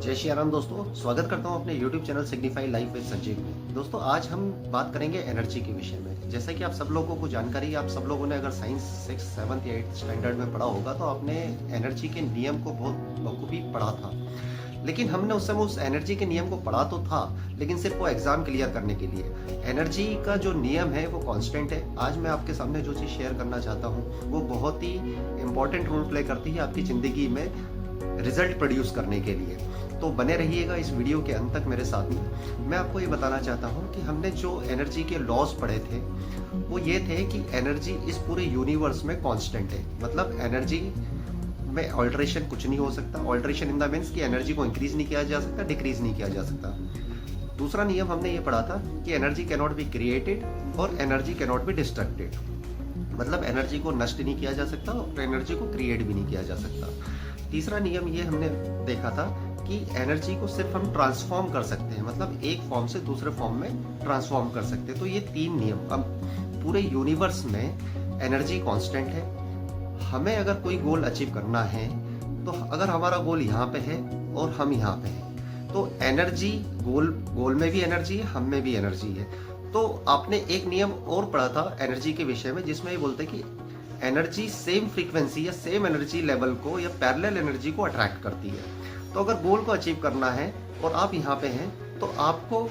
जय श्री राम दोस्तों, स्वागत करता हूं अपने YouTube channel signify life with Sanjeev में। दोस्तों आज हम बात करेंगे एनर्जी के विषय में। जैसा कि आप सब लोगों को जानकारी है, आप सब लोगों ने अगर साइंस 6, 7 या 8 स्टैंडर्ड में पढ़ा होगा तो आपने एनर्जी के नियम को बहुत बखूबी पढ़ा था। लेकिन हमने उस समय उस एनर्जी के नियम को पढ़ा तो था, लेकिन सिर्फ वो एग्जाम क्लियर करने के लिए। एनर्जी का जो नियम है वो कांस्टेंट है। आज मैं आपके सामने जो चीज़ शेयर करना चाहता हूँ वो बहुत ही इंपॉर्टेंट रोल प्ले करती है आपकी ज़िंदगी में रिजल्ट प्रोड्यूस करने के लिए। तो बने रहिएगा इस वीडियो के अंत तक मेरे साथ में। मैं आपको ये बताना चाहता हूँ कि हमने जो एनर्जी के लॉज पढ़े थे वो ये थे कि एनर्जी इस पूरे यूनिवर्स में कांस्टेंट है। मतलब एनर्जी में ऑल्ट्रेशन कुछ नहीं हो सकता। ऑल्ट्रेशन इन द मीन्स कि एनर्जी को इंक्रीज नहीं किया जा सकता, डिक्रीज नहीं किया जा सकता। दूसरा नियम हमने ये पढ़ा था कि energy can not be created और energy can not be destructed. मतलब एनर्जी को नष्ट नहीं किया जा सकता और एनर्जी को क्रिएट भी नहीं किया जा सकता। तीसरा नियम ये हमने देखा था कि एनर्जी को सिर्फ हम ट्रांसफॉर्म कर सकते हैं, मतलब एक फॉर्म से दूसरे फॉर्म में ट्रांसफॉर्म कर सकते हैं। तो ये 3 नियम। अब पूरे यूनिवर्स में एनर्जी कांस्टेंट है। हमें अगर कोई गोल अचीव करना है तो अगर हमारा गोल यहाँ पे है और हम यहाँ पे हैं तो एनर्जी गोल में भी एनर्जी है, हम में भी एनर्जी है। तो आपने एक नियम और पढ़ा था एनर्जी के विषय में जिसमें ये बोलते कि एनर्जी सेम फ्रीक्वेंसी या सेम एनर्जी लेवल को या पैरेलल एनर्जी को अट्रैक्ट करती है। तो अगर गोल को अचीव करना है और आप यहाँ पे हैं तो आपको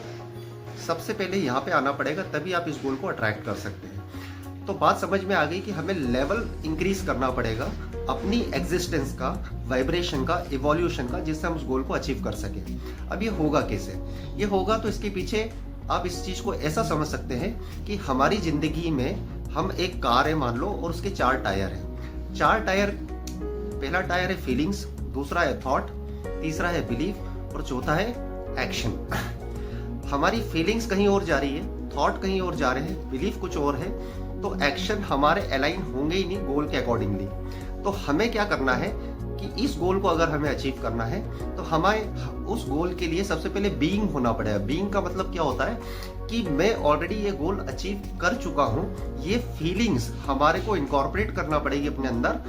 सबसे पहले यहाँ पे आना पड़ेगा, तभी आप इस गोल को अट्रैक्ट कर सकते हैं। तो बात समझ में आ गई कि हमें लेवल इंक्रीज करना पड़ेगा अपनी एग्जिस्टेंस का, वाइब्रेशन का, इवोल्यूशन का, जिससे हम उस गोल को अचीव कर सकें। अब ये होगा कैसे? ये होगा तो इसके पीछे आप इस चीज को ऐसा समझ सकते हैं कि हमारी जिंदगी में हम एक कार है मान लो और उसके 4 टायर हैं। 4 टायर, पहला टायर है फीलिंग्स, दूसरा है थॉट, तीसरा है बिलीफ और चौथा है एक्शन। हमारी फीलिंग्स कहीं और जा रही है, थॉट कहीं और जा रहे हैं, बिलीफ कुछ और है, तो एक्शन हमारे अलाइन होंगे ही नहीं गोल के अकॉर्डिंगली। तो हमें क्या करना है कि इस गोल को अगर हमें अचीव करना है तो हमें उस गोल के लिए सबसे पहले बीइंग होना पड़ेगा। बीइंग का मतलब क्या होता है कि मैं ऑलरेडी ये गोल अचीव कर चुका हूँ। ये फीलिंग्स हमारे को इनकॉर्पोरेट करना पड़ेगी अपने अंदर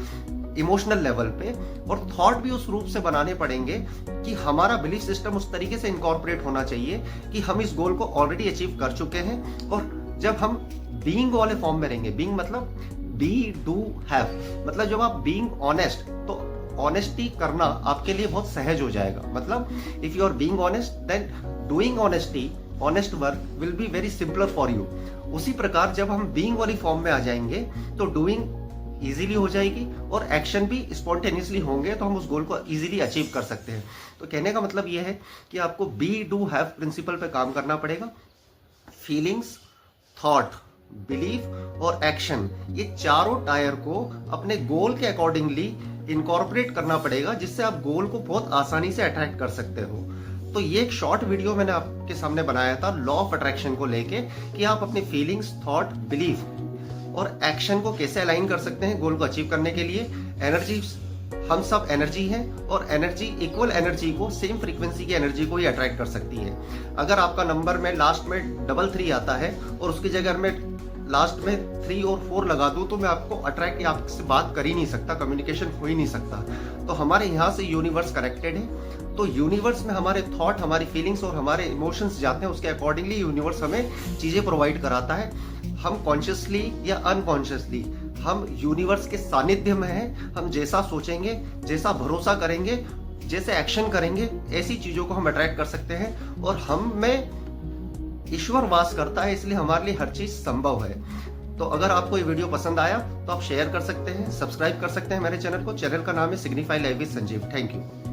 इमोशनल लेवल पे, और थॉट भी उस रूप से बनाने पड़ेंगे कि हमारा बिलीफ सिस्टम उस तरीके से इनकॉर्पोरेट होना चाहिए कि हम इस गोल को ऑलरेडी अचीव कर चुके हैं। और जब हम बीइंग वाले फॉर्म में रहेंगे, बीइंग मतलब बी डू हैव, मतलब जब आप बीइंग ऑनेस्ट, तो ऑनेस्टी करना आपके लिए बहुत सहज हो जाएगा। मतलब if you are being honest then doing honesty, honest work will be very simpler for you. उसी प्रकार जब हम बीइंग वाली फॉर्म में आ जाएंगे तो डूइंग इजीली हो जाएगी और एक्शन भी स्पॉन्टेनियसली होंगे, तो हम उस गोल को इजीली अचीव कर सकते हैं। तो कहने का मतलब यह है कि आपको बी डू हैव प्रिंसिपल पे काम करना पड़ेगा। फीलिंग्स, थॉट, बिलीफ और एक्शन, ये चारों टायर को अपने गोल के अकॉर्डिंगली इनकॉर्पोरेट करना पड़ेगा, जिससे आप गोल को बहुत आसानी से अट्रैक्ट कर सकते हो। तो ये एक शॉर्ट वीडियो मैंने आपके सामने बनाया था लॉ ऑफ अट्रैक्शन को लेके कि आप अपनी फीलिंग्स, थॉट, बिलीफ और एक्शन को कैसे अलाइन कर सकते हैं गोल को अचीव करने के लिए। एनर्जी, हम सब एनर्जी हैं और एनर्जी, इक्वल एनर्जी को, सेम फ्रीक्वेंसी की एनर्जी को ही अट्रैक्ट कर सकती है। अगर आपका नंबर में लास्ट में 3 आता है और उसकी जगह मैं लास्ट में 3 और 4 लगा दूं तो मैं आपको अट्रैक्ट या आपसे बात कर ही नहीं सकता, कम्युनिकेशन हो ही नहीं सकता। तो हमारे यहाँ से यूनिवर्स कनेक्टेड है। तो यूनिवर्स में हमारे थॉट, हमारी फीलिंग्स और हमारे इमोशंस जाते हैं, उसके अकॉर्डिंगली यूनिवर्स हमें चीजें प्रोवाइड कराता है। हम कॉन्शियसली या अनकॉन्शियसली हम यूनिवर्स के सानिध्य में हैं। हम जैसा सोचेंगे, जैसा भरोसा करेंगे, जैसे एक्शन करेंगे, ऐसी चीजों को हम अट्रैक्ट कर सकते हैं। और हम में ईश्वर वास करता है, इसलिए हमारे लिए हर चीज संभव है। तो अगर आपको ये वीडियो पसंद आया तो आप शेयर कर सकते हैं, सब्सक्राइब कर सकते हैं मेरे चैनल को। चैनल का नाम है signify life with Sanjeev. Thank you.